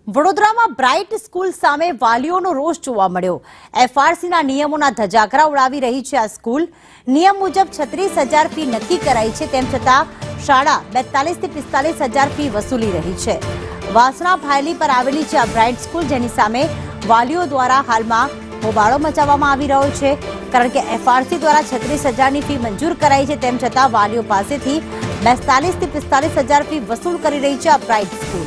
વડોદરામાં bright school સામે વાલીઓનો રોષ જોવા મળ્યો। એફઆરસીના નિયમોના ધજાગરા ઉડાવી રહી છે આ સ્કૂલ। નિયમ મુજબ 36,000 ફી નક્કી કરાઈ છે, તેમ છતાં શાળા 42 થી 45,000 ફી વસૂલી રહી છે। વાસણા ભાયલી પર આવેલી છે આ બ્રાઇટ સ્કૂલ, જેની સામે વાલીઓ દ્વારા હાલમાં હોબાળો મચાવવામાં આવી રહ્યો છે, કારણ કે એફઆરસી દ્વારા 36,000ની ફી મંજૂર કરાઈ છે, તેમ છતાં વાલીઓ પાસેથી 42 થી 45,000 ફી વસૂલ કરી રહી છે આ બ્રાઇટ સ્કૂલ।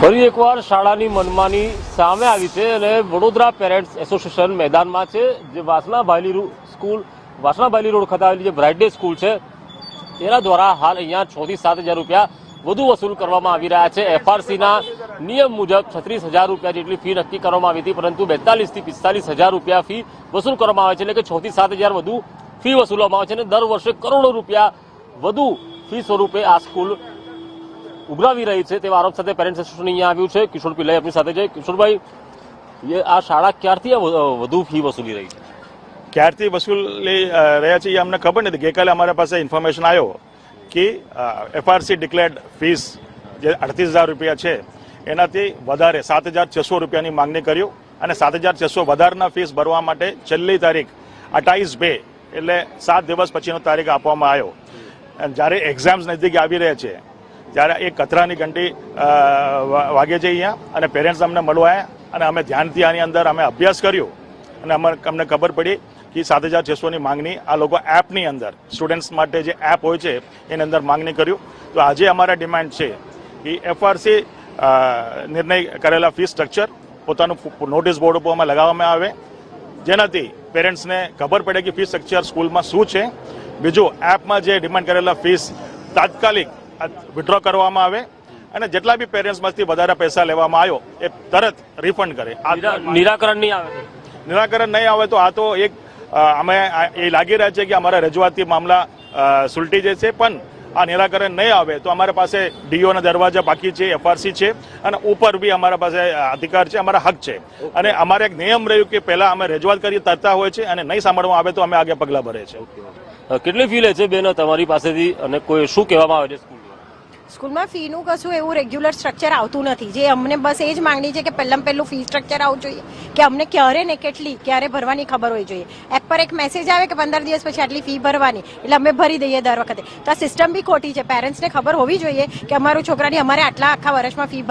ફરી એકવાર શાળાની મનમાની સામે આવી છે અને વડોદરા પેરેન્ટ્સ એસોસિએશન મેદાનમાં છે। જે વાસણા ભાયલી રોડ ખાતે આવેલી જે બ્રાઇટ ડે સ્કૂલ છે તેના દ્વારા હાલ અહીંયા 6 થી 7,000 રૂપિયા વધુ વસૂલ કરવામાં આવી રહ્યા છે। એફઆરસીના નિયમ મુજબ 36,000 રૂપિયા જેટલી ફી નક્કી કરવામાં આવી હતી, પરંતુ 42 થી 45,000 રૂપિયા ફી વસૂલ કરવામાં આવે છે, એટલે કે 6 થી 7,000 વધુ ફી વસૂલવામાં આવે છે અને દર વર્ષે કરોડો રૂપિયા વધુ ફી સ્વરૂપે આ સ્કૂલ ઉઘરાવી રહી છે તેવા આરોપ સાથે પેરેન્ટ્સ એસોસિએશન અહીંયા આવ્યું છે। કિશોર પિલ્લાઈ આપણી સાથે છે। કિશોરભાઈ, આ શાળા ક્યારથી વધુ ફી વસૂલી રહી છે? ક્યારથી વસૂલી રહ્યા છે એ અમને ખબર નથી। ગઈકાલે અમારા પાસે ઇન્ફોર્મેશન આવ્યો કે એફઆરસી ડિક્લેર્ડ ફીસ જે 38,000 રૂપિયા છે એનાથી વધારે 7,600 રૂપિયાની માંગણી કર્યું અને 7,600 વધારના ફીસ ભરવા માટે છેલ્લી તારીખ 28/2 એટલે 7 દિવસ પછીનો તારીખ આપવામાં આવ્યો। જ્યારે એક્ઝામ્સ નજીક આવી રહ્યા છે ત્યારે એક કચરાની ઘંટી વાગે છે અહીંયા અને પેરેન્ટ્સ અમને મળવા આવ્યા અને અમે ધ્યાનથી આની અંદર અમે અભ્યાસ કર્યો અને અમને ખબર પડી કે 7,600ની માંગણી આ લોકો એપની અંદર સ્ટુડન્ટ્સ માટે જે એપ હોય છે એની અંદર માંગણી કર્યું। તો આજે અમારા ડિમાન્ડ છે કે એફઆરસી નિર્ણય કરેલા ફી સ્ટ્રક્ચર પોતાનું નોટિસ બોર્ડ ઉપર અમે લગાવવામાં આવે, જેનાથી પેરેન્ટ્સને ખબર પડે કે ફી સ્ટ્રક્ચર સ્કૂલમાં શું છે। બીજું, એપમાં જે ડિમાન્ડ કરેલા ફીસ તાત્કાલિક વિડ્રો કરવામાં આવે અને જેટલા બી પેરેન્ટ્સમાંથી વધારે પૈસા લેવામાં આવ્યો એ તરત રિફંડ કરે। નિરાકરણ નહીં આવે? નિરાકરણ નહીં આવે તો આ તો એક અમે એ લાગી રહ્યા છે કે અમારા રજૂઆતથી મામલા સુલટી જશે, પણ આ નિરાકરણ નહીં આવે તો અમારા પાસે ડીઓના દરવાજા બાકી છે, એફઆરસી છે અને ઉપર બી અમારા પાસે અધિકાર છે, અમારા હક છે। અને અમારે એક નિયમ રહ્યું કે પહેલા અમે રજૂઆત કરી તરતા હોય છે અને નહીં સાંભળવામાં આવે તો અમે આગળ પગલાં ભરે છે। કેટલી ફી લે છે બેન તમારી પાસેથી અને કોઈ શું કહેવામાં આવે છે? સ્કૂલમાં ફીનું કશું એવું રેગ્યુલર સ્ટ્રક્ચર આવતું નથી। જે અમને બસ એ જ માંગણી છે કે પહેલું ફી સ્ટ્રક્ચર આવવું જોઈએ, કે અમને ક્યારે ને કેટલી ક્યારે ભરવાની ખબર હોવી જોઈએ। એપ પર એક મેસેજ આવે કે 15 દિવસ પછી આટલી ફી ભરવાની, એટલે અમે ભરી દઈએ દર વખતે। તો આ સિસ્ટમ બી ખોટી છે। પેરેન્ટ્સને ખબર હોવી જોઈએ કે અમારું છોકરાની અમારે આખા વર્ષમાં ફી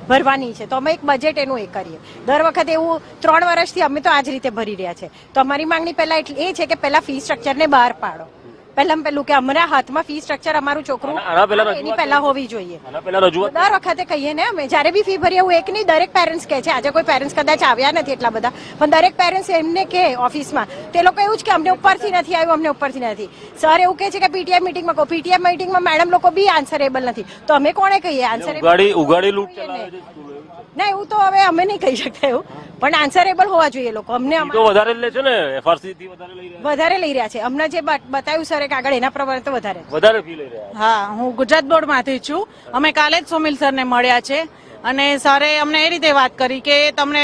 ભરવાની છે, તો અમે એક બજેટ એનું એ કરીએ। દર વખતે એવું 3 વર્ષથી અમે તો આ જ રીતે ભરી રહ્યા છે। તો અમારી માંગણી પહેલા એ છે કે પહેલા ફી સ્ટ્રક્ચરને બહાર પાડો। પહેલું કે અમારા હાથમાં ફી સ્ટ્રક્ચર અમારું છોકરું એની પહેલા હોવી જોઈએ। દર વખતે કહીએ ને અમે જ્યારે બી ફી ભરીએ, એવું એક નહીં, દરેક પેરેન્ટ્સ કહે છે। આજે કોઈ પેરેન્ટ્સ કદાચ આવ્યા નથી એટલા બધા, પણ દરેક પેરેન્ટ્સ એમને કહે ઓફિસમાં, તે લોકો એવું જ કે અમને ઉપરથી નથી આવ્યું, અમને ઉપરથી નથી। સર એવું કહે છે કે પીટીએમ મિટિંગમાં કહો, પીટીએમ મિટિંગમાં મેડમ લોકો બી આન્સરેબલ નથી, તો અમે કોણે કહીએ આન્સરેબલ? ના, એવું તો હવે અમે નહીં કહી શકતા એવું, પણ આન્સરેબલ હોવા જોઈએ લોકો। અમને વધારે લે છે ને, એફઆરસી થી વધારે લઈ રહ્યા છે। અમને જે બતાવ્યું સર આગળ એના પ્રમાણે તો વધારે ફી લઈ રહ્યા। હા, હું ગુજરાત બોર્ડમાંથી છું। અમે કાલે જ સોમિલ સરને મળ્યા છે અને સરે અમને એ રીતે વાત કરી કે તમને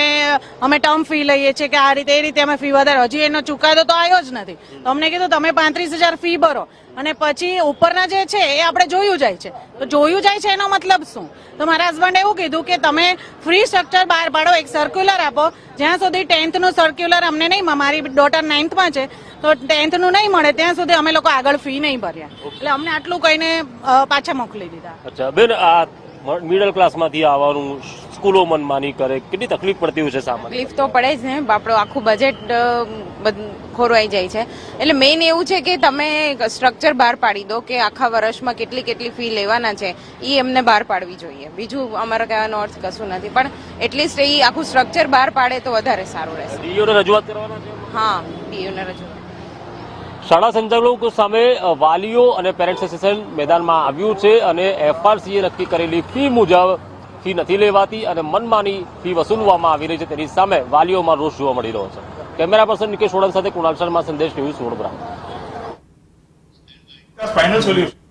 અમે ટર્મ ફી લઈએ છીએ કે આ રીતે એ રીતે અમે ફી વધારે, હજી એનો ચુકાદો તો આવ્યો જ નથી। તો અમને કીધું તમે 35,000 ફી ભરો અને પછી ઉપરના જે છે એ આપણે જોયું જાય છે। તો જોયું જાય છે એનો મતલબ શું? તો મારા હસબન્ડ એવું કીધું કે તમે ફ્રી સ્ટ્રક્ચર બહાર પાડો, એક સર્ક્યુલર આપો। જ્યાં સુધી 10th નું સર્ક્યુલર અમને નહીં, મારી ડોટર 9th માં છે, તો 10th નું નહીં મળે ત્યાં સુધી અમે લોકો આગળ ફી નહીં ભર્યા। એટલે અમને આટલું કહીને પાછા મોકલી દીધા। અચ્છા બેન, આ મિડલ ક્લાસમાંથી આવવાનું સ્કૂલો મનમાની કરે, કેટલી તકલીફ પડતી હોય છે? સામાન્ય તકલીફ તો પડે જ ને, આપણું આખું બજેટ ખોરવાઈ જાય છે। એટલે મેઇન એવું છે કે તમે સ્ટ્રક્ચર બહાર પાડી દો કે આખા વર્ષમાં કેટલી ફી લેવાના છે એ એમને બહાર પાડવી જોઈએ। બીજું અમારા કહેવાનો અર્થ કશું નથી, પણ એટલીસ્ટ એ આખું સ્ટ્રક્ચર બહાર પાડે તો વધારે સારું રહેશે। ડીઓને રજૂઆત કરવાના છે? હા, ડીઓને રજૂઆત। શાળા સંચાલકો સામે વાલીઓ અને પેરેન્ટ્સ એસોસિએશન મેદાનમાં આવ્યું છે અને એફઆરસીએ નક્કી કરેલી ફી મુજબ ફી નથી લેવાતી અને મનમાની ફી વસૂલવામાં આવી રહી છે, તેની સામે વાલીઓમાં રોષ જોવા મળી રહ્યો છે। કેમેરા પર્સન નિકેશ ઓડન સાથે કુણાલ શર્મા, સંદેશ ન્યૂઝ, વડોદરા। Final solution